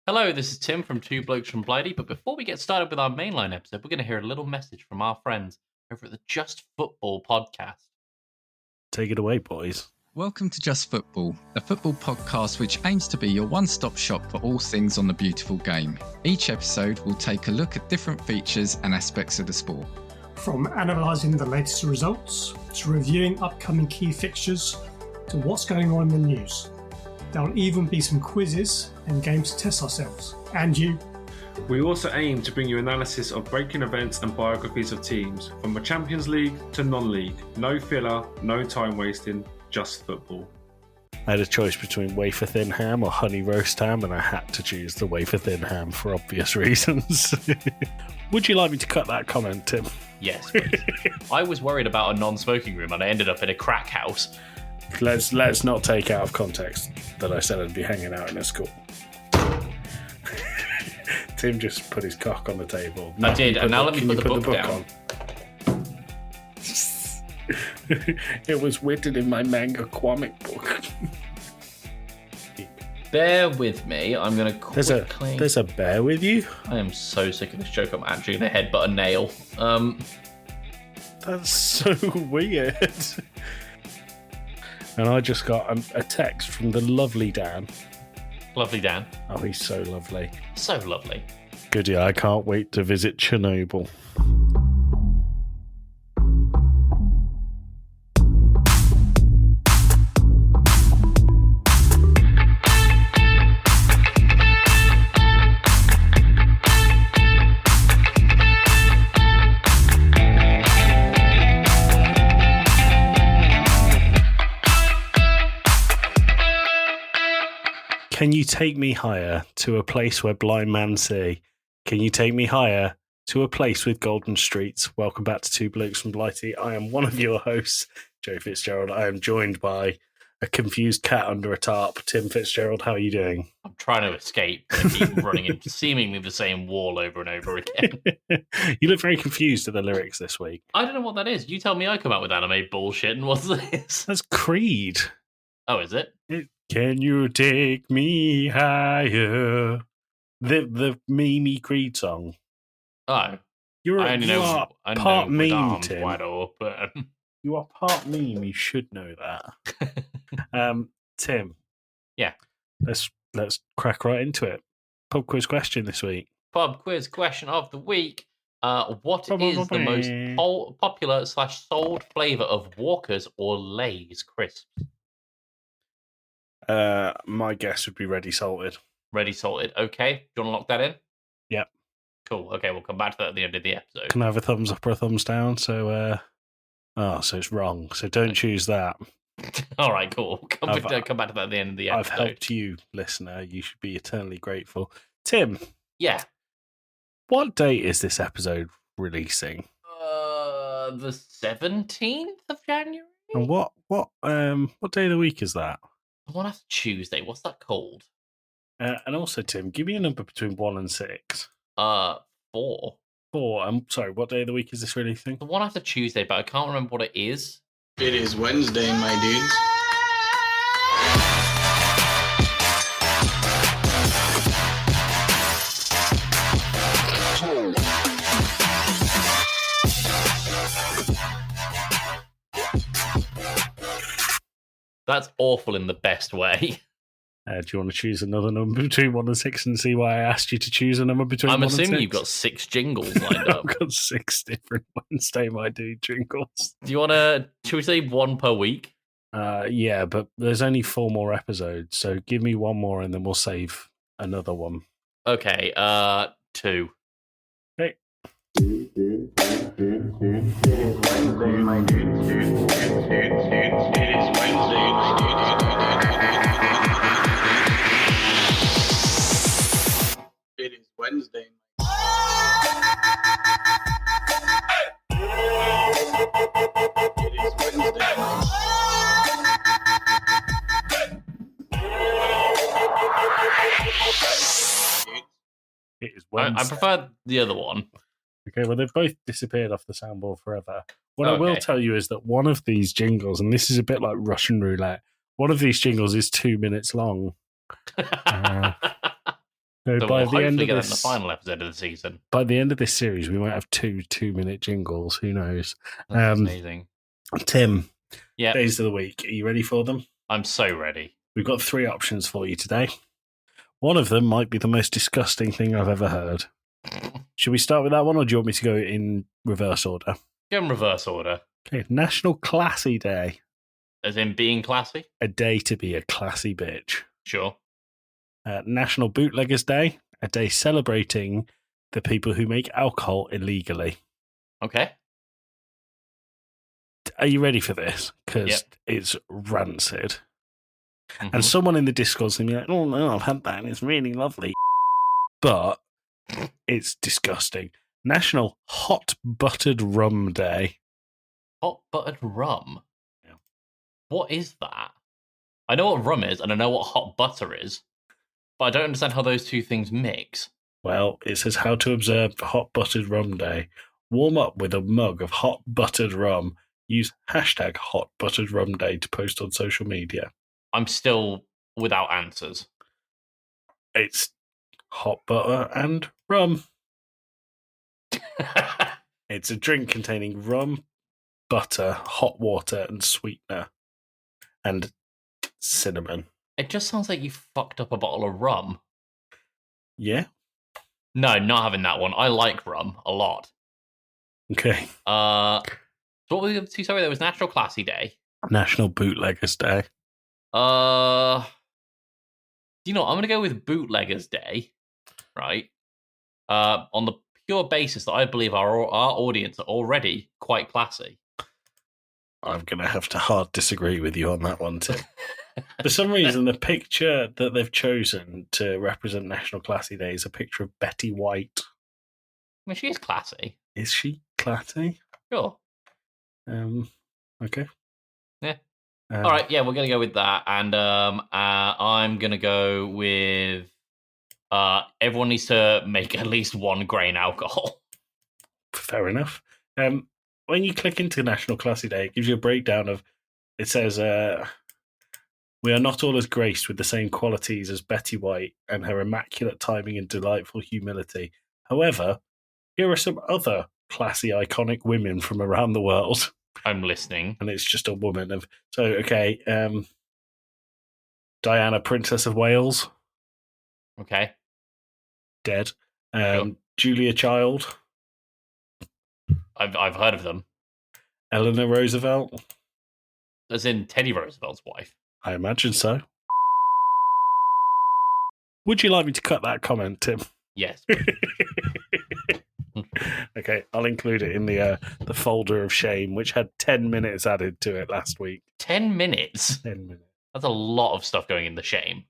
Hello, this is Tim from Two Blokes from Blighty, but before we get started with our mainline episode, we're going to hear a little message from our friends over at the Just Football podcast. Take it away, boys. Welcome to Just Football, a football podcast which aims to be your one-stop shop for all things on the beautiful game. Each episode will take a look at different features and aspects of the sport. From analysing the latest results, to reviewing upcoming key fixtures, to what's going on in the news. There'll even be some quizzes and games to test ourselves, and you. We also aim to bring you analysis of breaking events and biographies of teams, from the Champions League to non-league. No filler, no time wasting, just football. I had a choice between wafer thin ham or honey roast ham, and I had to choose the wafer thin ham for obvious reasons. Would you like me to cut that comment, Tim? Yes, please. I was worried about a non-smoking room and I ended up in a crack house. Let's not take out of context that I said I'd be hanging out in a school. Tim just put his cock on the table. I did, and now let me put the book down. It was written in my Manga comic book. Bear with me, I'm going to quickly... There's a bear with you? I am so sick of this joke, I'm actually going to headbutt a nail. That's so weird. And I just got a text from the lovely Dan. Lovely Dan. Oh, he's so lovely. So lovely. Goody, I can't wait to visit Chernobyl. Can you take me higher to a place where blind men see? Can you take me higher to a place with golden streets? Welcome back to Two Blokes from Blighty. I am one of your hosts, Joe Fitzgerald. I am joined by a confused cat under a tarp, Tim Fitzgerald. How are you doing? I'm trying to escape and keep running into seemingly the same wall over and over again. You look very confused at the lyrics this week. I don't know what that is. You tell me I come out with anime bullshit, and what's this? That's Creed. Oh, is it? Can you take me higher? The Mimi Creed song. Oh, I only know part with meme, arms Tim. wide open. You are part meme. You should know that. Tim. Yeah. Let's crack right into it. Pub quiz question this week. Pub quiz question of the week. What is the most popular / sold flavour of Walkers or Lay's crisps? My guess would be ready salted. Ready salted. Okay. Do you want to lock that in? Yep. Cool. Okay, we'll come back to that at the end of the episode. Can I have a thumbs up or a thumbs down? So, so it's wrong. So don't choose that. All right, cool. Come back to that at the end of the episode. I've helped you, listener. You should be eternally grateful. Tim. Yeah. What date is this episode releasing? The 17th of January. And what day of the week is that? The one after Tuesday. What's that called? And also, Tim, give me a number between 1 and 6. 4. 4. I'm sorry. What day of the week is this releasing? The one after Tuesday, but I can't remember what it is. It is Wednesday, my dudes. That's awful in the best way. Do you want to choose another number between 1 and 6 and see why I asked you to choose a number between 1 and 6? I'm assuming you've got 6 jingles lined up. I've got 6 different Wednesday My Dude jingles. Do you want to, should we say 1 per week? Yeah, but there's only 4 more episodes, so give me 1 more and then we'll save another one. Okay, 2. Okay. Wednesday, my dudes. It is Wednesday, my dudes. It is Wednesday. It is Wednesday. It is Wednesday. I prefer the other one. Okay, well, they've both disappeared off the soundboard forever. What I will tell you is that one of these jingles, and this is a bit like Russian roulette, one of these jingles is 2 minutes long. So So by we'll the end hopefully of get that in the this, final episode of the season. by the end of this series, we might have 2-minute jingles. Who knows? That's amazing. Tim, Yeah, days of the week. Are you ready for them? I'm so ready. We've got 3 options for you today. One of them might be the most disgusting thing I've ever heard. Should we start with that one, or do you want me to go in reverse order? Go in reverse order. Okay, National Classy Day. As in being classy? A day to be a classy bitch. Sure. National Bootleggers Day. A day celebrating the people who make alcohol illegally. Okay. Are you ready for this? Because Yep. it's rancid. Mhm. And someone in the Discord's going to be like, oh no, I've had that and it's really lovely. But it's disgusting. National Hot Buttered Rum Day. Hot buttered rum? Yeah. What is that? I know what rum is and I know what hot butter is, but I don't understand how those two things mix. Well, it says how to observe Hot Buttered Rum Day. Warm up with a mug of hot buttered rum. Use hashtag Hot Buttered Rum Day to post on social media. I'm still without answers. It's hot butter and rum. It's a drink containing rum, butter, hot water, and sweetener, and cinnamon. It just sounds like you fucked up a bottle of rum. Yeah? No, not having that one. I like rum a lot. Okay. So what were the other two? Sorry, there was National Classy Day. National Bootleggers Day. You know what? I'm going to go with Bootleggers Day, right? On the pure basis that I believe our audience are already quite classy. I'm going to have to hard disagree with you on that one, Tim. For some reason, the picture that they've chosen to represent National Classy Day is a picture of Betty White. I mean, she is classy. Is she classy? Sure. Okay. Yeah. All right, yeah, we're going to go with that. And I'm going to go with everyone needs to make at least 1 grain alcohol. Fair enough. When you click into National Classy Day, it gives you a breakdown of, it says, we are not all as graced with the same qualities as Betty White and her immaculate timing and delightful humility. However, here are some other classy, iconic women from around the world. I'm listening. And it's just a woman of... So, okay, Diana, Princess of Wales. Okay. Dead. Sure. Julia Child. I've heard of them. Eleanor Roosevelt. As in Teddy Roosevelt's wife. I imagine so. Would you like me to cut that comment, Tim? Yes. Okay, I'll include it in the folder of shame, which had 10 minutes added to it last week. 10 minutes? 10 minutes. That's a lot of stuff going in the shame.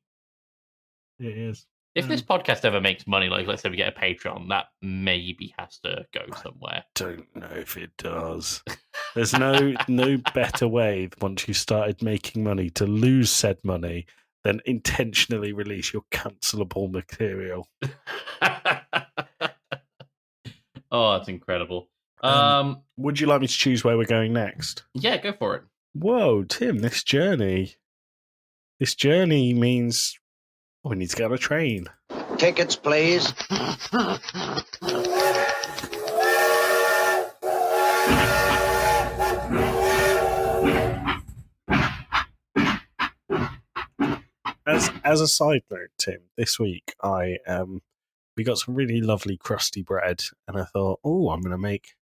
It is. If this podcast ever makes money, like let's say we get a Patreon, that maybe has to go somewhere. Don't know if it does. There's no better way once you started making money to lose said money than intentionally release your cancelable material. Oh, that's incredible. Would you like me to choose where we're going next? Yeah, go for it. Whoa, Tim, this journey means we need to get on a train. Tickets, please. As a side note, Tim, this week we got some really lovely crusty bread, and I thought, oh, I'm going to make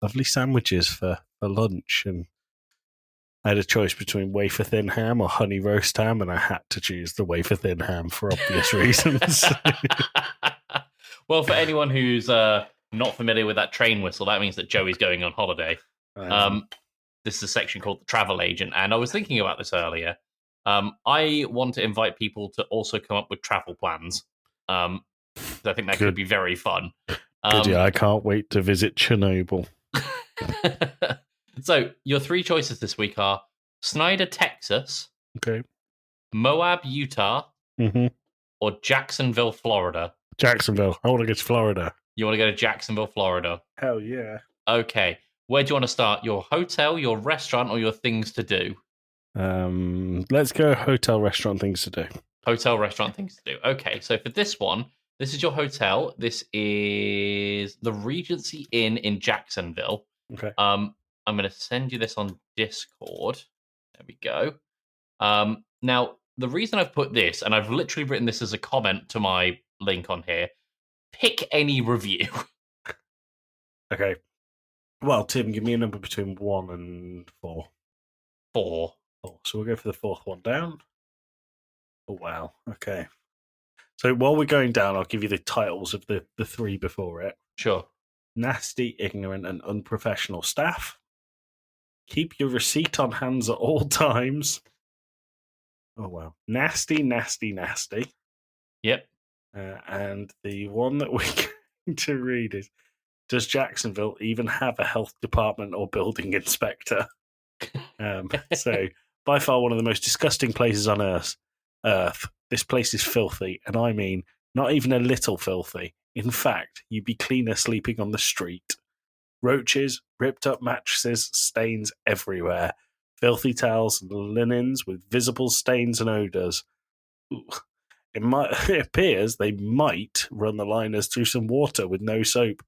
lovely sandwiches for lunch, and I had a choice between wafer thin ham or honey roast ham, and I had to choose the wafer thin ham for obvious reasons. Well, for anyone who's not familiar with that train whistle, that means that Joey's going on holiday. This is a section called the travel agent, and I was thinking about this earlier. I want to invite people to also come up with travel plans. I think that could be very fun. Good, yeah, I can't wait to visit Chernobyl. So, your 3 choices this week are Snyder, Texas, okay, Moab, Utah, or Jacksonville, Florida. Jacksonville. I want to go to Florida. You want to go to Jacksonville, Florida? Hell yeah. Okay. Where do you want to start? Your hotel, your restaurant, or your things to do? Let's go hotel, restaurant, things to do. Hotel, restaurant, things to do. Okay, so for this one, This is your hotel. This is the Regency Inn in Jacksonville. Okay. I'm going to send you this on Discord. There we go. Now, the reason I've put this, and I've literally written this as a comment to my link on here, pick any review. Okay. Well, Tim, give me a number between 1 and 4. 4. 4. So we'll go for the fourth one down. Oh, wow. Okay. So while we're going down, I'll give you the titles of the 3 before it. Sure. Nasty, ignorant, and unprofessional staff. Keep your receipt on hands at all times. Oh, wow. Nasty, nasty, nasty. Yep. And the one that we're going to read is, does Jacksonville even have a health department or building inspector? So, by far one of the most disgusting places on earth. This place is filthy, and I mean, not even a little filthy. In fact, you'd be cleaner sleeping on the street. Roaches, ripped up mattresses, stains everywhere. Filthy towels and linens with visible stains and odours. It appears they might run the liners through some water with no soap.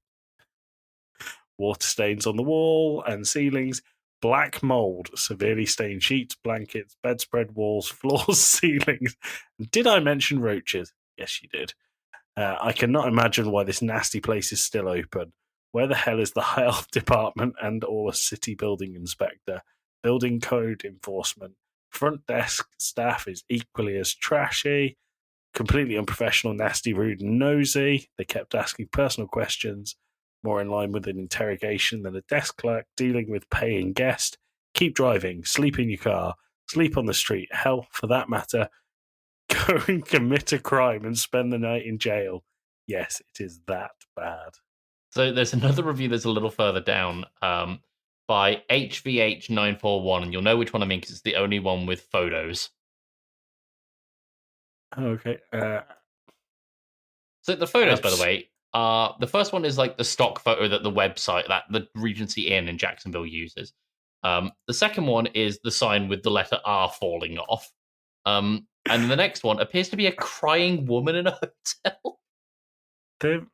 Water stains on the wall and ceilings. Black mould, severely stained sheets, blankets, bedspread, walls, floors, ceilings. Did I mention roaches? Yes, you did. I cannot imagine why this nasty place is still open. Where the hell is the health department and or a city building inspector? Building code enforcement. Front desk staff is equally as trashy. Completely unprofessional, nasty, rude, and nosy. They kept asking personal questions, more in line with an interrogation than a desk clerk dealing with paying guest. Keep driving, sleep in your car, sleep on the street, hell, for that matter, go and commit a crime and spend the night in jail. Yes, it is that bad. So there's another review that's a little further down by HVH941, and you'll know which one I mean because it's the only one with photos. Okay. So the photos, by the way, the first one is like the stock photo that the website, that the Regency Inn in Jacksonville uses. The second one is the sign with the letter R falling off. And the next one appears to be a crying woman in a hotel. The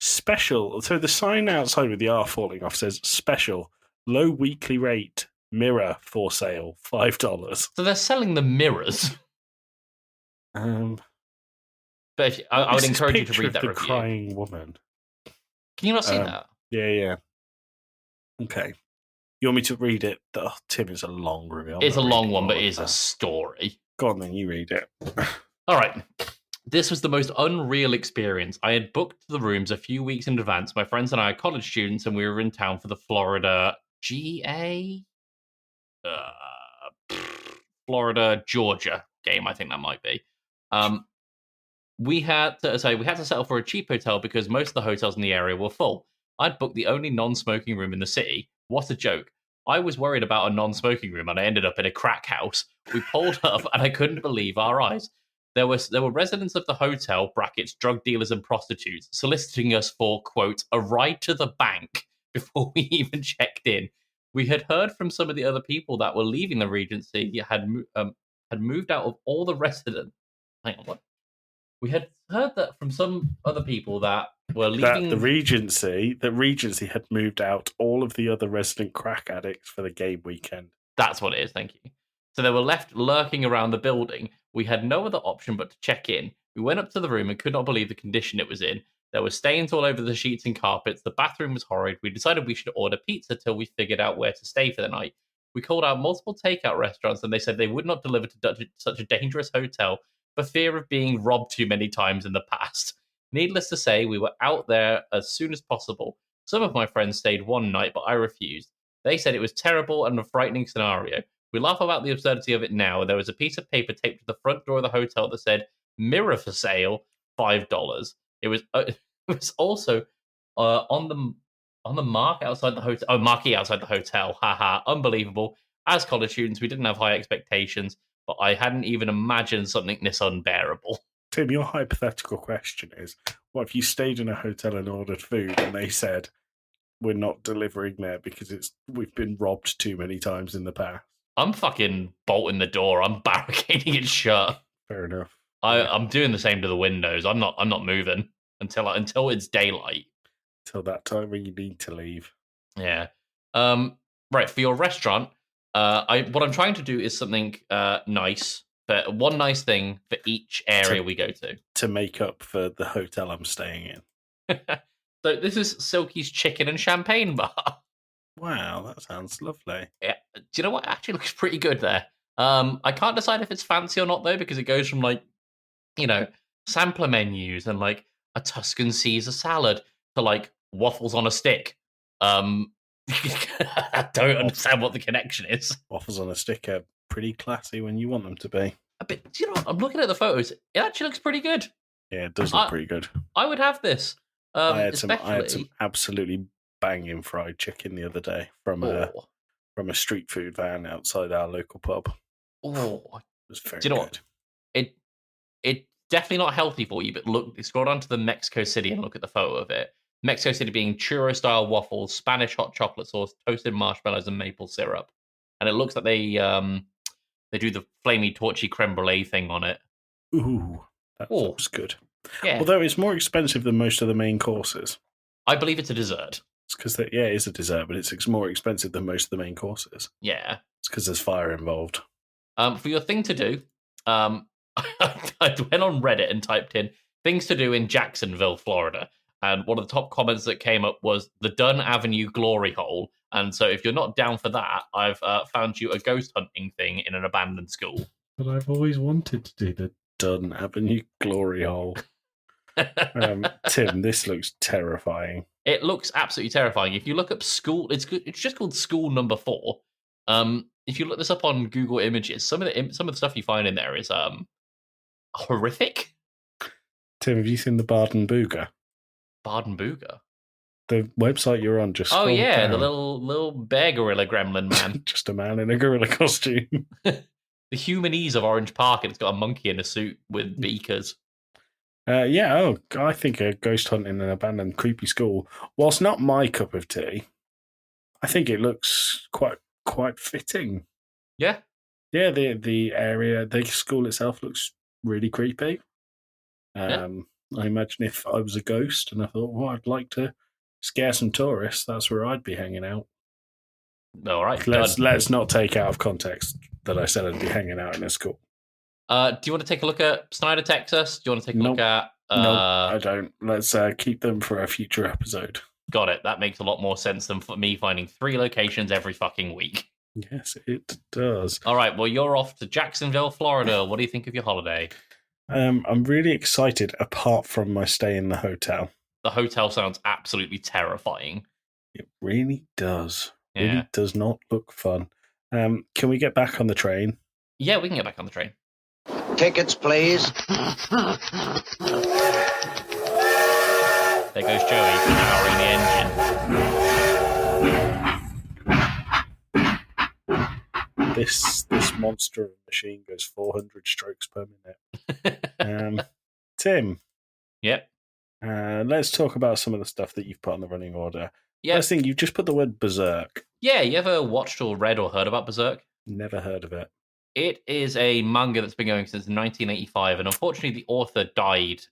special. So the sign outside with the R falling off says special, low weekly rate, mirror for sale, $5. So they're selling the mirrors. But if, I would encourage you to read that the review. Crying woman. Can you not see that? Yeah. Okay. You want me to read it? Oh, Tim, it's a long review. It's a long one, but it is a story. Go on then, you read it. All right. This was the most unreal experience. I had booked the rooms a few weeks in advance. My friends and I are college students, and we were in town for the Florida Georgia game. I think that might be. We had to settle for a cheap hotel because most of the hotels in the area were full. I'd booked the only non-smoking room in the city. What a joke. I was worried about a non-smoking room and I ended up in a crack house. We pulled up and I couldn't believe our eyes. There were residents of the hotel, brackets, drug dealers and prostitutes, soliciting us for, quote, a ride to the bank before we even checked in. We had heard from some of the other people that were leaving the Regency had moved out of all the residents. Hang on, what? We had heard that from some other people that were leaving... That the Regency had moved out all of the other resident crack addicts for the game weekend. That's what it is, thank you. So they were left lurking around the building. We had no other option but to check in. We went up to the room and could not believe the condition it was in. There were stains all over the sheets and carpets. The bathroom was horrid. We decided we should order pizza till we figured out where to stay for the night. We called out multiple takeout restaurants and they said they would not deliver to such a dangerous hotel for fear of being robbed too many times in the past. Needless to say, we were out there as soon as possible. Some of my friends stayed one night, but I refused. They said it was terrible and a frightening scenario. We laugh about the absurdity of it now. There was a piece of paper taped to the front door of the hotel that said, mirror for sale, $5. It was also on the mark outside the hotel. Oh, marquee outside the hotel. Haha, unbelievable. As college students, we didn't have high expectations, but I hadn't even imagined something this unbearable. Tim, your hypothetical question is, what if you stayed in a hotel and ordered food and they said, we're not delivering there because we've been robbed too many times in the past? I'm fucking bolting the door. I'm barricading it shut. Fair enough. I'm doing the same to the windows. I'm not moving until it's daylight. Till that time when you need to leave. Yeah. Right, for your restaurant, what I'm trying to do is something nice. But one nice thing for each area we go to make up for the hotel I'm staying in. So this is Silky's Chicken and Champagne Bar. Wow, that sounds lovely. Yeah. Do you know what? It actually looks pretty good there. I can't decide if it's fancy or not though, because it goes from like, sampler menus and like a Tuscan Caesar salad to like waffles on a stick. I don't understand what the connection is. Waffles on a stick are pretty classy when you want them to be. A bit. Do you know what? I'm looking at the photos. It actually looks pretty good. Yeah, it does look pretty good. I would have this. I had some absolutely banging fried chicken the other day from a street food van outside our local pub. Oh, it was very do you know good. What? It's definitely not healthy for you, but look, scroll down to the Mexico City and look at the photo of it. Mexico City being churro-style waffles, Spanish hot chocolate sauce, toasted marshmallows, and maple syrup. And it looks like they do the flamey, torchy creme brulee thing on it. Ooh, that looks good. Yeah. Although it's more expensive than most of the main courses. I believe it's a dessert. It's because, it is a dessert, but it's more expensive than most of the main courses. Yeah. It's because there's fire involved. For your thing to do, I went on Reddit and typed in things to do in Jacksonville, Florida. And one of the top comments that came up was the Dunn Avenue Glory Hole. And so if you're not down for that, I've found you a ghost hunting thing in an abandoned school. But I've always wanted to do the Dunn Avenue Glory Hole. Tim, this looks terrifying. It looks absolutely terrifying. If you look up school, it's just called School Number 4. If you look this up on Google Images, some of the stuff you find in there is horrific. Tim, have you seen the Barden Booger? Barden Booger? The website you're on just. Oh yeah, down. the little bear gorilla gremlin man. Just a man in a gorilla costume. The Humanese of Orange Park, and it's got a monkey in a suit with beakers. I think a ghost hunt in an abandoned creepy school, whilst not my cup of tea, I think it looks quite fitting. Yeah. Yeah, the area, the school itself looks really creepy. I imagine if I was a ghost and I thought, well, I'd like to scare some tourists, that's where I'd be hanging out. All right. Let's not take out of context that I said I'd be hanging out in a school. Do you want to take a look at Snyder, Texas? Do you want to take a look at... No, I don't. Let's keep them for a future episode. Got it. That makes a lot more sense than for me finding 3 locations every fucking week. Yes, it does. All right, well, you're off to Jacksonville, Florida. What do you think of your holiday? I'm really excited, apart from my stay in the hotel. The hotel sounds absolutely terrifying. It really does. Yeah. Really does not look fun. Can we get back on the train? Yeah, we can get back on the train. Tickets, please. There goes Joey, powering the engine. This monster of a machine goes 400 strokes per minute. Tim. Yep. Let's talk about some of the stuff that you've put on the running order. Yep. First thing, you've just put the word Berserk. Yeah, you ever watched or read or heard about Berserk? Never heard of it. It is a manga that's been going since 1985, and unfortunately the author died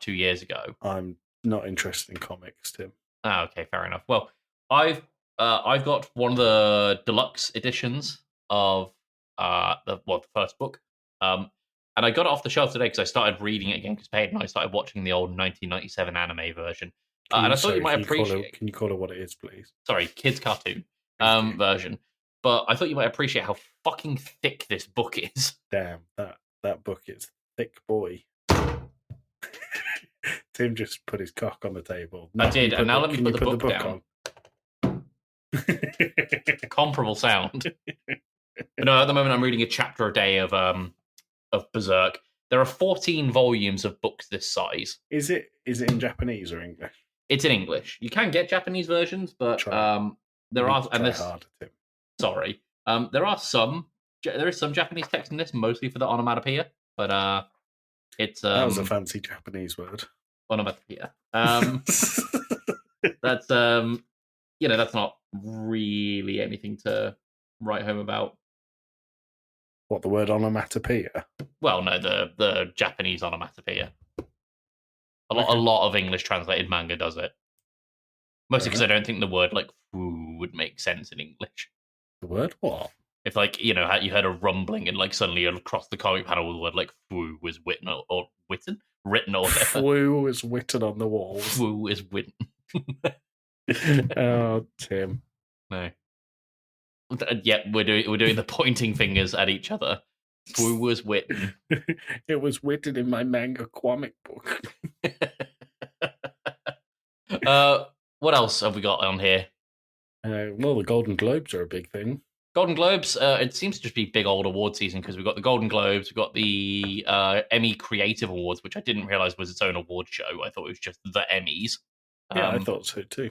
2 years ago. I'm not interested in comics, Tim. Ah, okay, fair enough. Well, I've got one of the deluxe editions of the first book, and I got it off the shelf today because I started reading it again because Peyton and I started watching the old 1997 anime version, and I thought you might appreciate. Can you call it what it is, please? Sorry, kids cartoon version. But I thought you might appreciate how fucking thick this book is. Damn, that book is thick, boy. Tim just put his cock on the table. I did, and now let me put the book down. On. Comparable sound. But no, at the moment I'm reading a chapter a day of Berserk. There are 14 volumes of books this size. Is it in Japanese or English? It's in English. You can get Japanese versions, but there are and this. Harder, Tim. Sorry. There is some Japanese text in this, mostly for the onomatopoeia, but it's that was a fancy Japanese word. Onomatopoeia. That's that's not really anything to write home about. What, the word onomatopoeia? Well, no, the Japanese onomatopoeia. A lot of English translated manga does it. Mostly because I don't think the word like "foo" would make sense in English. The word what? If like you heard a rumbling and like suddenly across the comic panel the word like "foo" was written or whatever. Foo was written on the walls. Foo is written. Oh, Tim. No. Yeah, we're doing the pointing fingers at each other. Foo was written. It was written in my manga comic book. What else have we got on here? Well, the Golden Globes are a big thing. Golden Globes, it seems to just be big old award season because we've got the Golden Globes, we've got the Emmy Creative Awards, which I didn't realize was its own award show. I thought it was just the Emmys. Yeah, I thought so too.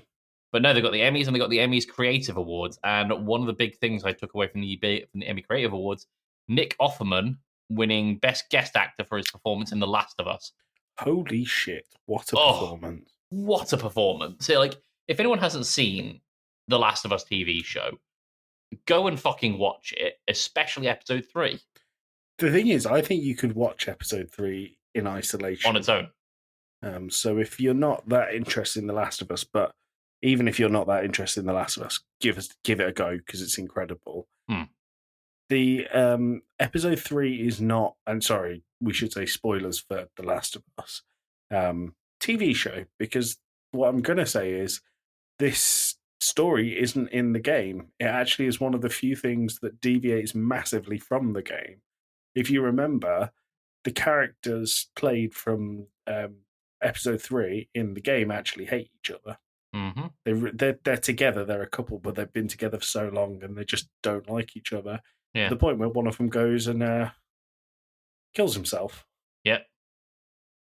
But no, they've got the Emmys and they've got the Emmys Creative Awards. And one of the big things I took away from the Emmy Creative Awards, Nick Offerman winning Best Guest Actor for his performance in The Last of Us. Holy shit, what a performance. What a performance. So, like, if anyone hasn't seen The Last of Us TV show, go and fucking watch it, especially episode 3. The thing is, I think you could watch episode 3 in isolation. On its own. So if you're not that interested in The Last of Us, but even if you're not that interested in The Last of Us, give it a go because it's incredible. The episode 3 is not, and sorry, we should say spoilers for The Last of Us TV show, because what I'm going to say is this story isn't in the game. It actually is one of the few things that deviates massively from the game. If you remember, the characters played from episode 3 in the game actually hate each other. Mm-hmm. They're together, they're a couple, but they've been together for so long and they just don't like each other. Yeah. To the point where one of them goes and kills himself. Yep.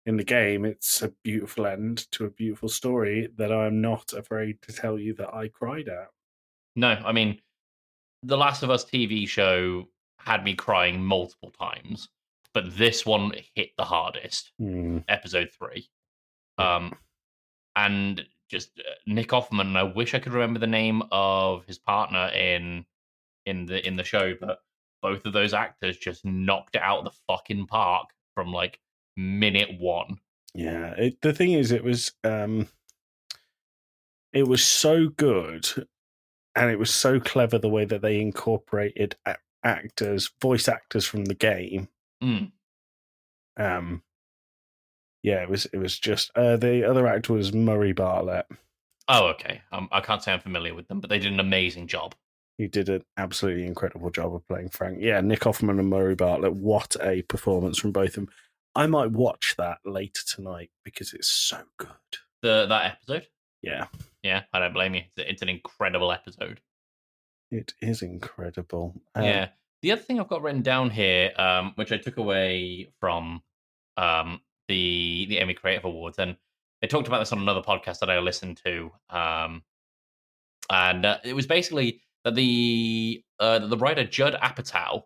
In the game, it's a beautiful end to a beautiful story that I'm not afraid to tell you that I cried at. No, I mean, The Last of Us TV show had me crying multiple times, but this one hit the hardest. Episode 3. And just Nick Offerman, I wish I could remember the name of his partner in the show, but both of those actors just knocked it out of the fucking park from like minute 1. Yeah, the thing is, it was so good, and it was so clever the way that they incorporated voice actors from the game. Yeah, it was just the other actor was Murray Bartlett. Oh, okay. I can't say I'm familiar with them, but they did an amazing job. He did an absolutely incredible job of playing Frank. Yeah, Nick Offerman and Murray Bartlett. What a performance from both of them. I might watch that later tonight because it's so good. That episode? Yeah. Yeah, I don't blame you. It's an incredible episode. It is incredible. Yeah. The other thing I've got written down here, which I took away from the Emmy Creative Awards, and they talked about this on another podcast that I listened to, and it was basically that the writer Judd Apatow,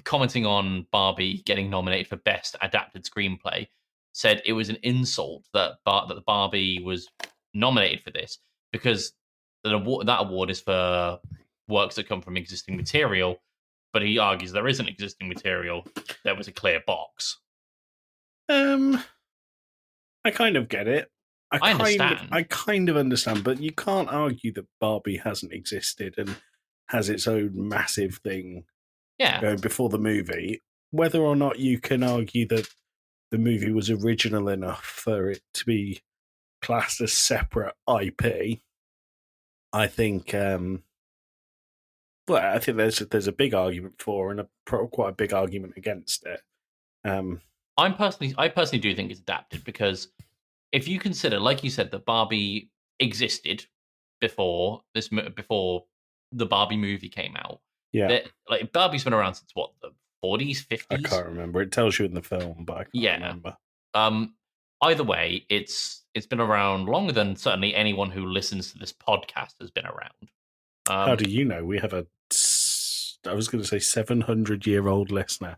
commenting on Barbie getting nominated for Best Adapted Screenplay, said it was an insult that the Barbie was nominated for this because that award is for works that come from existing material, but he argues there isn't existing material. There was a clear box. I kind of get it. I understand. I kind of understand, but you can't argue that Barbie hasn't existed and has its own massive thing going before the movie. Whether or not you can argue that the movie was original enough for it to be classed as separate IP, I think. I think there's a big argument for and quite a big argument against it. I personally do think it's adapted because if you consider, like you said, that Barbie existed before the Barbie movie came out. Yeah, like Barbie's been around since what, the 40s, 50s? I can't remember. It tells you in the film, but I can't remember. Either way, it's been around longer than certainly anyone who listens to this podcast has been around. How do you know? We have I was going to say 700-year-old listener.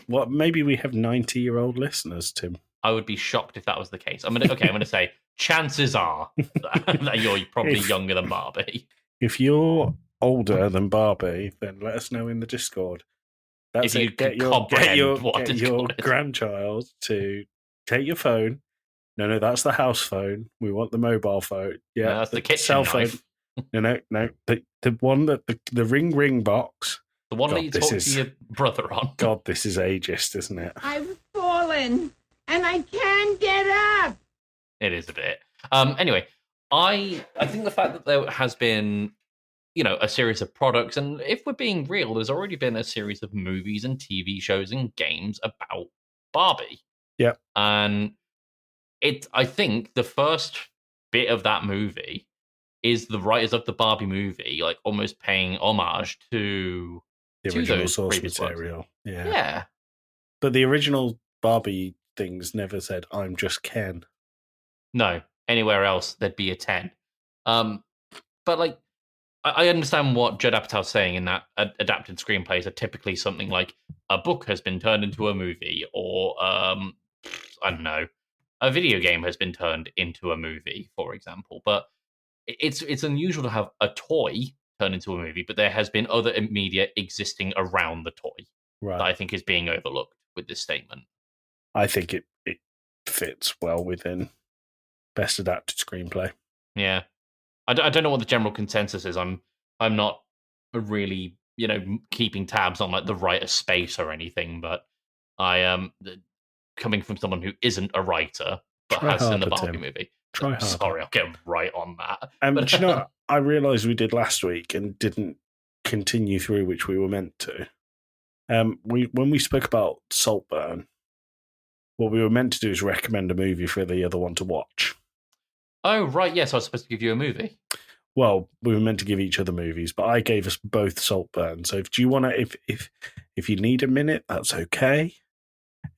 What? Maybe we have 90-year-old listeners, Tim. I would be shocked if that was the case. I'm gonna say chances are that you're probably younger than Barbie. If you're older than Barbie, then let us know in the Discord. That's If you it. Get could your comprehend what get it's your called. grandchild to take your phone. No, that's the house phone. We want the mobile phone. Yeah, No, that's the kitchen cell phone. knife. No. The one that the ring box. The one God, that you this talk is- to your brother on. God, this is ageist, isn't it? I've fallen and I can't get up. It is a bit. Anyway, I think the fact that there has been, a series of products, and if we're being real, there's already been a series of movies and TV shows and games about Barbie. Yeah. And I think the first bit of that movie is the writers of the Barbie movie, like almost paying homage to The to original those source previous works. material. Yeah. Yeah. But the original Barbie things never said, I'm just Ken. No, anywhere else there'd be a 10. But like, I understand what Judd Apatow's saying in that adapted screenplays are typically something like a book has been turned into a movie, or I don't know, a video game has been turned into a movie, for example. But it's unusual to have a toy turned into a movie, but there has been other media existing around the toy Right. that I think is being overlooked with this statement. I think it fits well within best adapted screenplay. Yeah, I don't know what the general consensus is. I'm not really keeping tabs on like the writer's space or anything, but I am coming from someone who isn't a writer but Try has seen the harder, Barbie Tim. movie. Try harder. Sorry, I'll get right on that. Do you know, I realised we did last week and didn't continue through, which we were meant to. When we spoke about Saltburn, what we were meant to do is recommend a movie for the other one to watch. Oh, right, yes, I was supposed to give you a movie. Well, we were meant to give each other movies, but I gave us both Saltburn. So do you want to, if you need a minute, that's okay.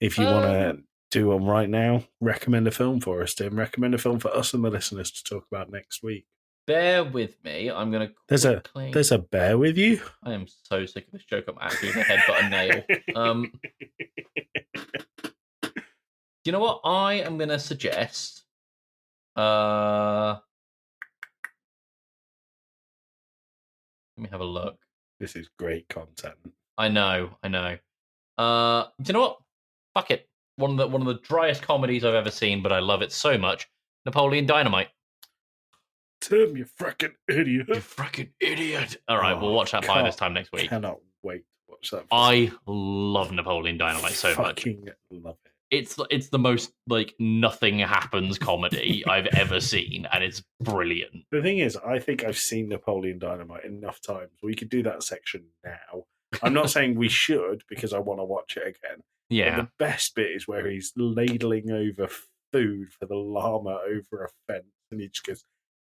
If you want to do one right now, recommend a film for us, Tim. Recommend a film for us and the listeners to talk about next week. Bear with me. I'm going to There's a bear with you? I am so sick of this joke. I'm actually going to headbutt a nail. You know what? I am going to suggest... let me have a look. This is great content. I know. Do you know what? Fuck it. One of the driest comedies I've ever seen, but I love it so much. Napoleon Dynamite. Tim, you frickin' idiot. You fucking idiot. All right, we'll watch that by this time next week. Cannot wait to watch that. I love Napoleon Dynamite so much. Fucking love it. It's the most like nothing happens comedy I've ever seen, and it's brilliant. The thing is, I think I've seen Napoleon Dynamite enough times. We could do that section now. I'm not saying we should because I want to watch it again. Yeah. But the best bit is where he's ladling over food for the llama over a fence, and he just goes,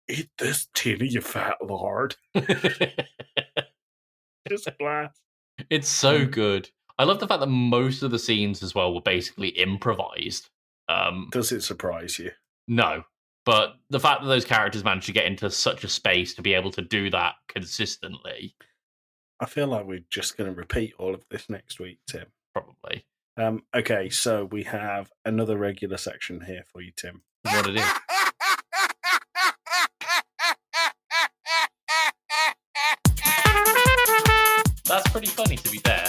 "Eat this, Tina, you fat lord." Just blast. It's so good. I love the fact that most of the scenes as well were basically improvised. Does it surprise you? No, but the fact that those characters managed to get into such a space to be able to do that consistently. I feel like we're just going to repeat all of this next week, Tim. Probably. Okay, so we have another regular section here for you, Tim. What it is. That's pretty funny, to be fair.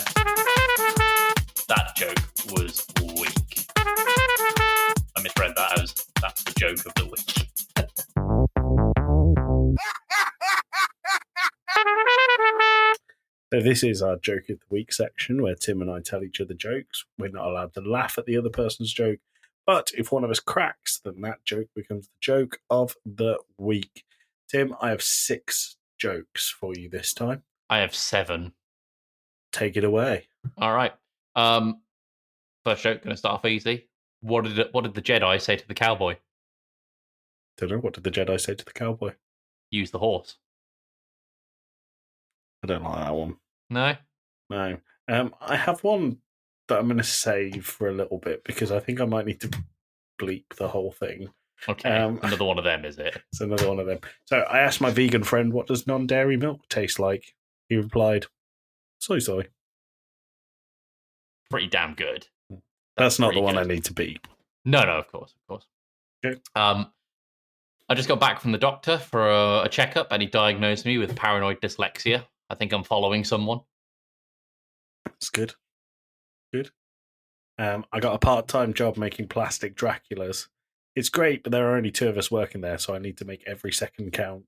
That joke was weak. I misread that as that's the joke of the week. So this is our joke of the week section where Tim and I tell each other jokes. We're not allowed to laugh at the other person's joke, but if one of us cracks, then that joke becomes the joke of the week. Tim, I have 6 jokes for you this time. I have 7. Take it away. All right. First joke, going to start off easy. What did the Jedi say to the cowboy? Don't know. What did the Jedi say to the cowboy? Use the horse. I don't like that one. No? No. I have one that I'm going to save for a little bit because I think I might need to bleep the whole thing. Okay. Another one of them, is it? It's another one of them. So I asked my vegan friend, what does non-dairy milk taste like? He replied, soy soy. Pretty damn good. That's not the pretty one good. I need to beep. No, of course. Okay. I just got back from the doctor for a checkup, and he diagnosed me with paranoid dyslexia. I think I'm following someone. That's good. Good. I got a part-time job making plastic Draculas. It's great, but there are only 2 of us working there, so I need to make every second count.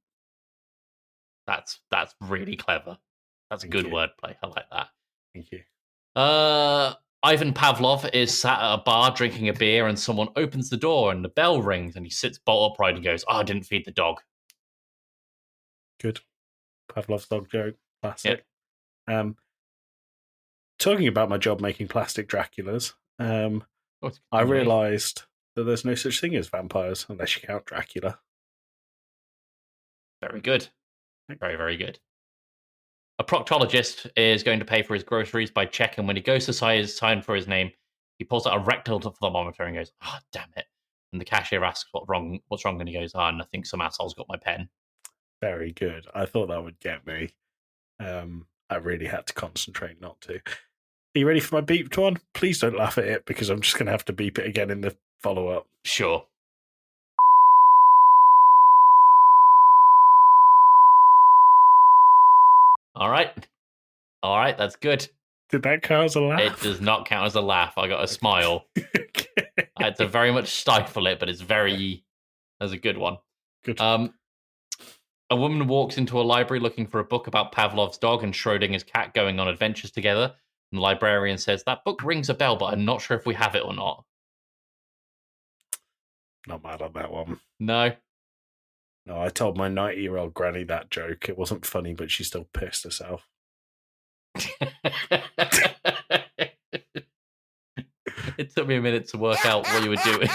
That's really clever. That's Thank good you. wordplay. I like that. Thank you. Ivan Pavlov is sat at a bar drinking a beer, and someone opens the door, and the bell rings, and he sits bolt upright and goes, "Oh, I didn't feed the dog." Good. Pavlov's dog joke. Classic. Talking about my job making plastic Draculas, I realised that there's no such thing as vampires unless you count Dracula. Very good. Very, very good. A proctologist is going to pay for his groceries by check, and when he goes to sign for his name, he pulls out a rectal thermometer and goes, "Oh, damn it." And the cashier asks what's wrong, and he goes, nothing, some asshole's got my pen. Very good. I thought that would get me. I really had to concentrate not to. Are you ready for my beeped one? Please don't laugh at it, because I'm just going to have to beep it again in the follow-up. Sure. All right, that's good. Did that count as a laugh? It does not count as a laugh. I got a smile. Okay. I had to very much stifle it, but it's that's a good one. Good. A woman walks into a library looking for a book about Pavlov's dog and Schrodinger's cat going on adventures together. And the librarian says, "That book rings a bell, but I'm not sure if we have it or not." Not mad on that one. No. No, I told my 90-year-old granny that joke. It wasn't funny, but she still pissed herself. It took me a minute to work out what you were doing.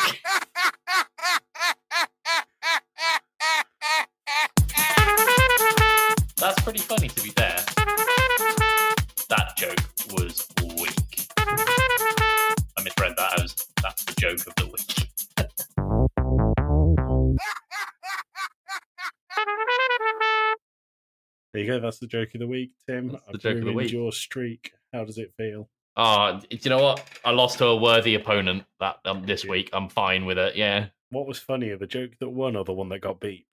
That's pretty funny, to be fair. That joke was weak. I misread that as that's the joke of the week. There you go. That's the joke of the week, Tim. That's the joke of the week. Your streak. How does it feel? Oh, you know what? I lost to a worthy opponent this week. I'm fine with it. Yeah. What was funnier, the joke that won or the one that got beeped?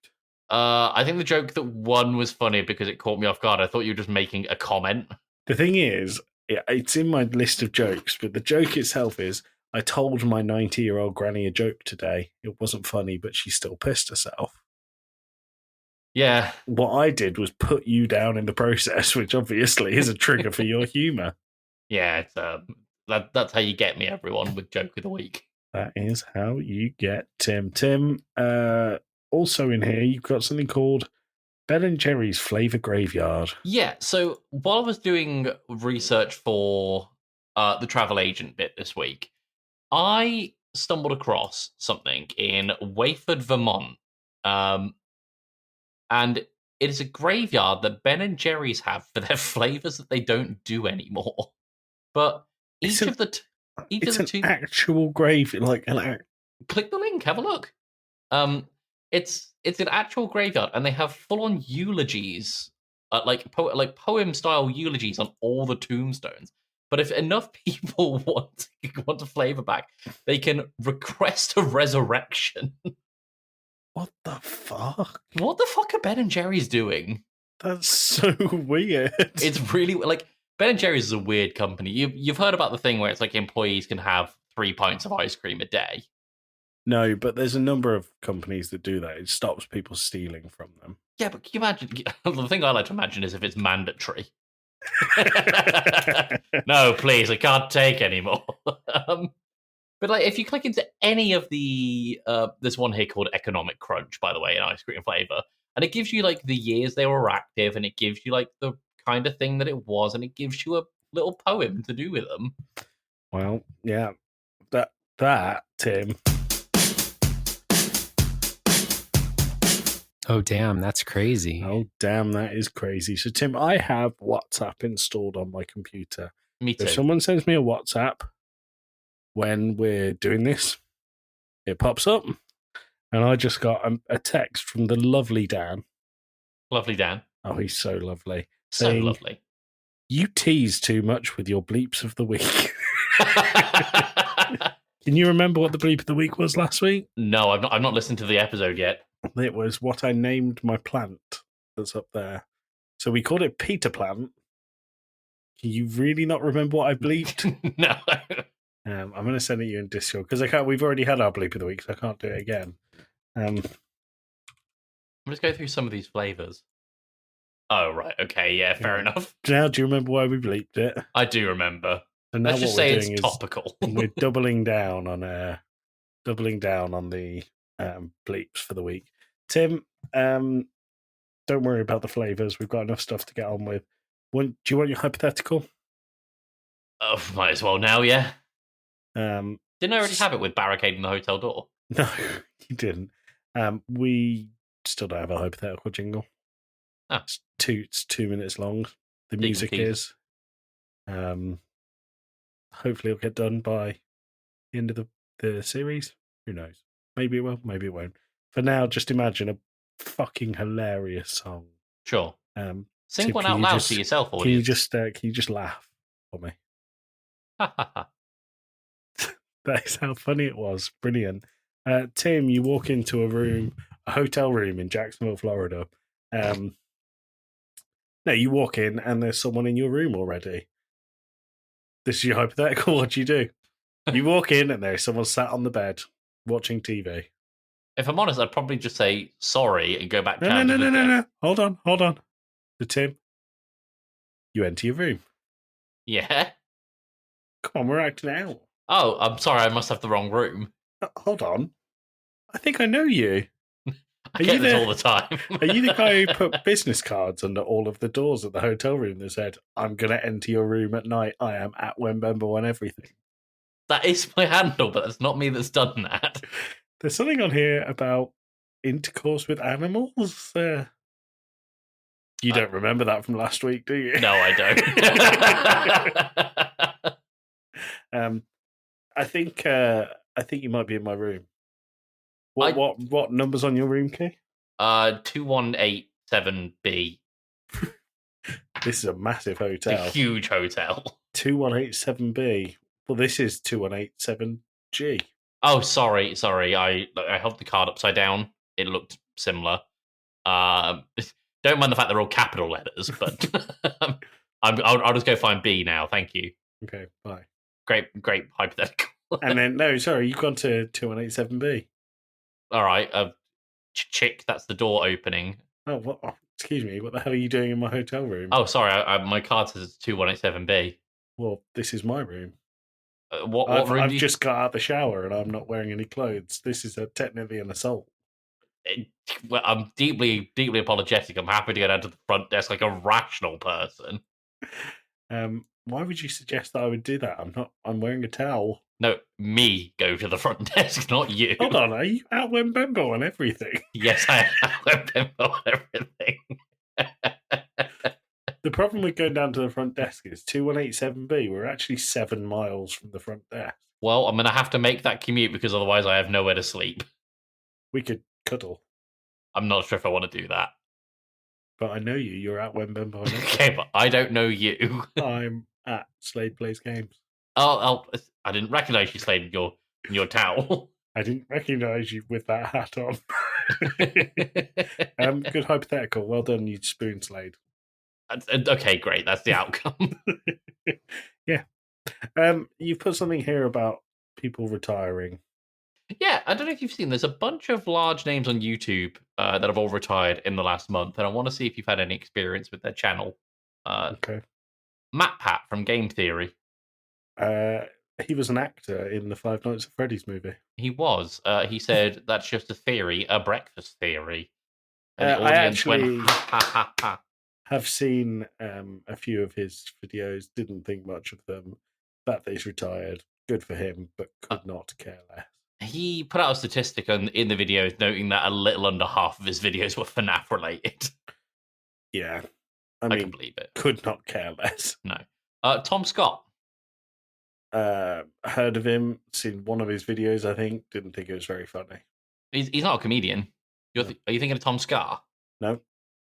I think the joke that won was funny because it caught me off guard. I thought you were just making a comment. The thing is, it's in my list of jokes, but the joke itself is, I told my 90-year-old granny a joke today. It wasn't funny, but she still pissed herself. Yeah. What I did was put you down in the process, which obviously is a trigger for your humour. Yeah, it's, that's how you get me, everyone, with joke of the week. That is how you get Tim. Tim, also in here, you've got something called Ben & Jerry's Flavour Graveyard. Yeah, so while I was doing research for the travel agent bit this week, I stumbled across something in Wayford, Vermont. And it is a graveyard that Ben & Jerry's have for their flavours that they don't do anymore. But it's an actual graveyard, like an act. Click the link, have a look. It's an actual graveyard, and they have full-on eulogies, like poem-style eulogies on all the tombstones. But if enough people want a flavour back, they can request a resurrection. What the fuck? What the fuck are Ben & Jerry's doing? That's so weird. It's really like Ben & Jerry's is a weird company. You've heard about the thing where it's like employees can have 3 pints of ice cream a day. No, but there's a number of companies that do that. It stops people stealing from them. Yeah, but can you imagine? The thing I like to imagine is if it's mandatory. No, please, I can't take anymore. But like, if you click into any of the, there's one here called Economic Crunch, by the way, an ice cream flavor, and it gives you like the years they were active, and it gives you like the kind of thing that it was, and it gives you a little poem to do with them. Well, yeah, that Tim. Oh, damn, that's crazy. Oh, damn, that is crazy. So, Tim, I have WhatsApp installed on my computer. Me too. If someone sends me a WhatsApp when we're doing this, it pops up. And I just got a text from the lovely Dan. Lovely Dan. Oh, he's so lovely. So saying, lovely. You tease too much with your bleeps of the week. Can you remember what the bleep of the week was last week? No, I've not listened to the episode yet. It was what I named my plant that's up there. So we called it Peter Plant. Can you really not remember what I bleeped? No. I'm going to send it you in Discord because I can't. We've already had our bleep of the week, so I can't do it again. Let's go through some of these flavors. Oh, right. Okay. Yeah, fair enough. Now, do you remember why we bleeped it? I do remember. And now Let's just what we're say doing it's is topical. we're doubling down on the bleeps for the week. Tim, don't worry about the flavors. We've got enough stuff to get on with. Do you want your hypothetical? Oh, might as well now, yeah. Didn't I already have it with barricading the hotel door? No, you didn't. We still don't have a hypothetical jingle. Oh. It's 2 minutes long. The music is. Hopefully it'll get done by the end of the series. Who knows? Maybe it will, maybe it won't. For now, just imagine a fucking hilarious song. Sure. Sing Tim, one out loud to yourself, audience. Can you just laugh for me? That is how funny it was. Brilliant. Tim, you walk into a hotel room in Jacksonville, Florida. No, you walk in and there's someone in your room already. This is your hypothetical. What do you do? You walk in and there's someone sat on the bed watching TV. If I'm honest, I'd probably just say sorry and go back down. No. Hold on. So, Tim, you enter your room. Yeah? Come on, we're acting out. Oh, I'm sorry. I must have the wrong room. Hold on. I think I know you. I get this all the time. Are you the guy who put business cards under all of the doors of the hotel room that said, I'm going to enter your room at night. I am at Wembembo on everything? That is my handle, but that's not me that's done that. There's something on here about intercourse with animals. You don't remember that from last week, do you? No, I don't. I think you might be in my room. What number's on your room key? 2187B. This is a massive hotel. It's a huge hotel. 2187B. Well, this is 2187G. Oh, sorry. I held the card upside down. It looked similar. Don't mind the fact they're all capital letters, but I'll just go find B now. Thank you. Okay, bye. Great hypothetical. And then you've gone to 2187B. All right, chick. That's the door opening. Oh, what? Oh, excuse me. What the hell are you doing in my hotel room? Oh, sorry. My card says 2187B. Well, this is my room. What room? I've just got out of the shower and I'm not wearing any clothes. This is technically an assault. Well, I'm deeply apologetic. I'm happy to go down to the front desk like a rational person. Why would you suggest that I would do that? I'm wearing a towel. No, me go to the front desk, not you. Hold on, are you at Wembembo on everything? Yes, I am at Wembembo on everything. The problem with going down to the front desk is 2187B. We're actually 7 miles from the front desk. Well, I'm going to have to make that commute because otherwise I have nowhere to sleep. We could cuddle. I'm not sure if I want to do that. But I know you. You're at Wembembo. Okay, but I don't know you. I'm at Slade Plays Games. Oh, I didn't recognise you, Slade, in your towel. I didn't recognise you with that hat on. Good hypothetical. Well done, you spoon Slade. Okay, great. That's the outcome. Yeah. You've put something here about people retiring. Yeah, I don't know if you've seen. There's a bunch of large names on YouTube that have all retired in the last month, and I want to see if you've had any experience with their channel. Okay. Matt Pat from Game Theory. He was an actor in the Five Nights at Freddy's movie. He was. He said that's just a theory, a breakfast theory. And the I actually went, ha, ha. Have seen a few of his videos. Didn't think much of them. That he's retired, good for him, but could not care less. He put out a statistic in the videos noting that a little under half of his videos were FNAF related. Yeah. I can believe it. Could not care less. No. Tom Scott. Heard of him, seen one of his videos, I think. Didn't think it was very funny. He's not a comedian. Are you thinking of Tom Scar? No.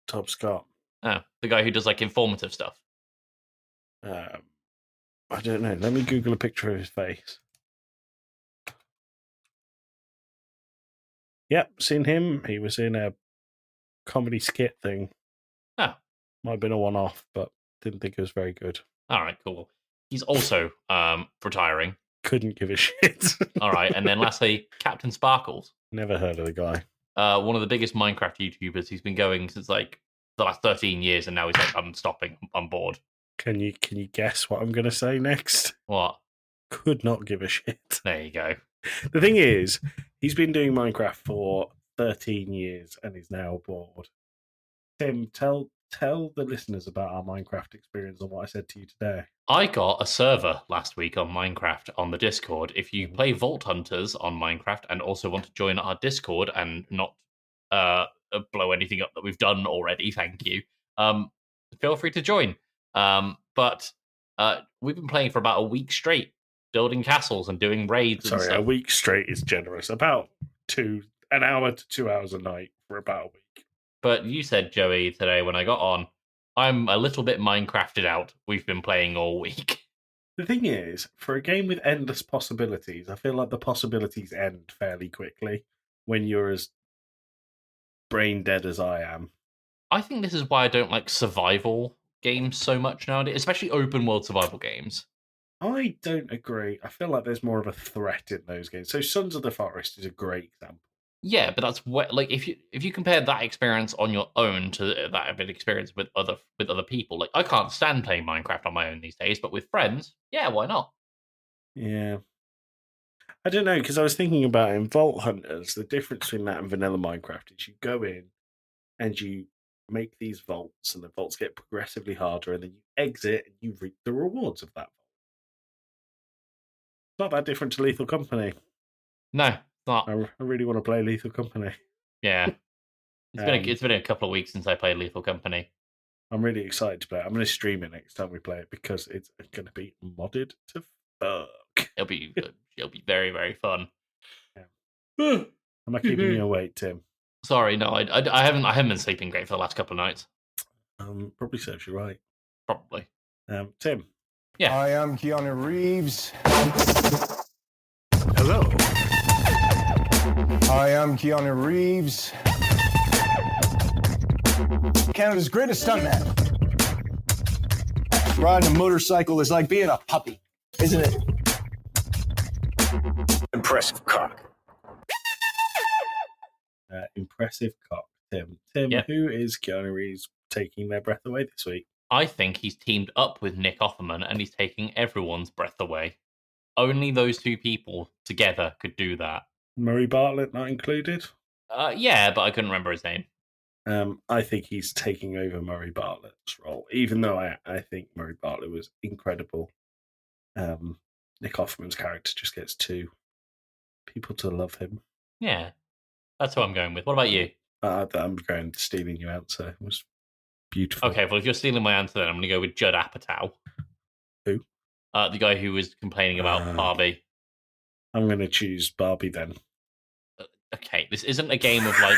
Tom Scott. Oh, the guy who does like informative stuff. I don't know. Let me Google a picture of his face. Yep, seen him. He was in a comedy skit thing. Oh. Might have been a one-off, but didn't think it was very good. All right, cool. He's also retiring. Couldn't give a shit. All right, and then lastly, Captain Sparkles. Never heard of the guy. One of the biggest Minecraft YouTubers. He's been going since like the last 13 years, and now he's like, I'm stopping. I'm bored. Can you guess what I'm going to say next? What? Could not give a shit. There you go. The thing is, he's been doing Minecraft for 13 years and is now bored. Tim, tell the listeners about our Minecraft experience and what I said to you today. I got a server last week on Minecraft on the Discord. If you play Vault Hunters on Minecraft and also want to join our Discord and not blow anything up that we've done already, thank you. Feel free to join. But we've been playing for about a week straight, building castles and doing raids. Sorry, and stuff. a week straight is generous. About an hour to 2 hours a night for about a week. But you said, Joey, today when I got on, I'm a little bit Minecrafted out. We've been playing all week. The thing is, for a game with endless possibilities, I feel like the possibilities end fairly quickly when you're as brain dead as I am. I think this is why I don't like survival games so much nowadays, especially open world survival games. I don't agree. I feel like there's more of a threat in those games. So Sons of the Forest is a great example. Yeah, but that's what, like, if you compare that experience on your own to that of an experience with other people, like, I can't stand playing Minecraft on my own these days, but with friends, yeah, why not? Yeah. I don't know, because I was thinking about in Vault Hunters, the difference between that and vanilla Minecraft is you go in and you make these vaults, and the vaults get progressively harder, and then you exit and you reap the rewards of that vault. Not that different to Lethal Company. No, it's not. I really want to play Lethal Company. Yeah. It's been a couple of weeks since I played Lethal Company. I'm really excited to play it. I'm going to stream it next time we play it because it's going to be modded to fuck. It'll be very, very fun. Yeah. Am I keeping you awake, Tim? Sorry, no, I haven't been sleeping great for the last couple of nights. Probably serves you right. Probably. Tim. Yeah. Hi, I'm Keanu Reeves. Hello. Hi, I'm Keanu Reeves. Canada's greatest stuntman. Riding a motorcycle is like being a puppy, isn't it? Impressive cock. Impressive cock, Tim. Tim, Yeah. Who is Keanu Reeves taking their breath away this week? I think he's teamed up with Nick Offerman and he's taking everyone's breath away. Only those two people together could do that. Murray Bartlett not included? Yeah, but I couldn't remember his name. I think he's taking over Murray Bartlett's role, even though I think Murray Bartlett was incredible. Nick Offerman's character just gets two people to love him. Yeah, that's who I'm going with. What about you? I'm going to stealing your answer. It was beautiful. Okay, well, if you're stealing my answer, then I'm going to go with Judd Apatow. Who? The guy who was complaining about Barbie. I'm going to choose Barbie then. Okay, this isn't a game of like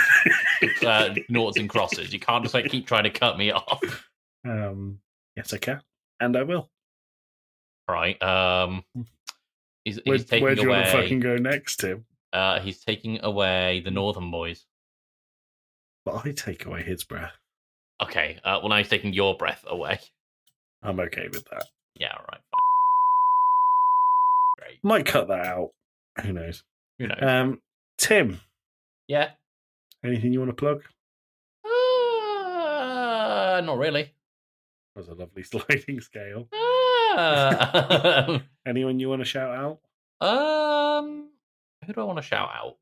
noughts and crosses. You can't just like keep trying to cut me off. Yes, I can, and I will. Right. He's Where taking do you away. want to fucking go next, Tim? He's taking away the Northern Boys. But I take away his breath. Okay. Well, now he's taking your breath away. I'm okay with that. Yeah. All right. Great. Might cut that out. Who knows? Who knows? Tim. Yeah. Anything you want to plug? Not really. That was a lovely sliding scale. Anyone you want to shout out? Who do I want to shout out?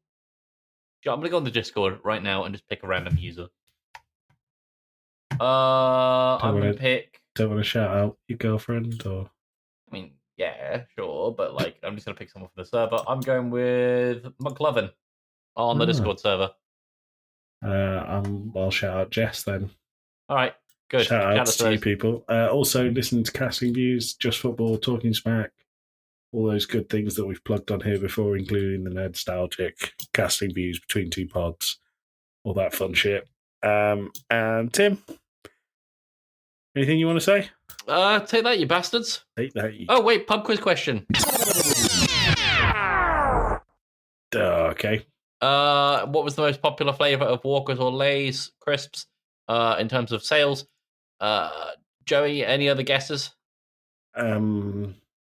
I'm gonna go on the Discord right now and just pick a random user. I'm gonna pick. Don't want to shout out your girlfriend or? I mean, yeah, sure, but like, I'm just gonna pick someone for the server. I'm going with McLovin on the Discord server. I'll shout out Jess then. All right, good. Shout out to you people. Also, listen to Casting Views, Just Football, Talking Smack, all those good things that we've plugged on here before, including the Nerdstalgic, Casting Views Between Two Pods, all that fun shit. And Tim, anything you want to say? Take that, you bastards. Take that, you... Oh, wait, pub quiz question. Okay. What was the most popular flavour of Walkers or Lay's crisps in terms of sales? Joey, any other guesses?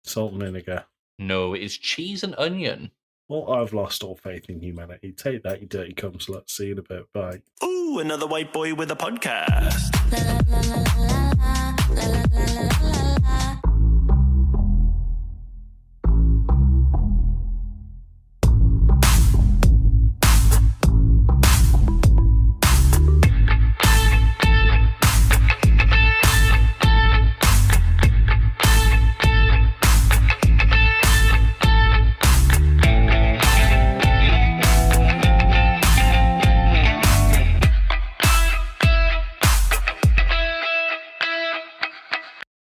Salt and vinegar. No, it is cheese and onion. Well, I've lost all faith in humanity. Take that, you dirty cum slut. See you in a bit. Bye. Ooh, another white boy with a podcast.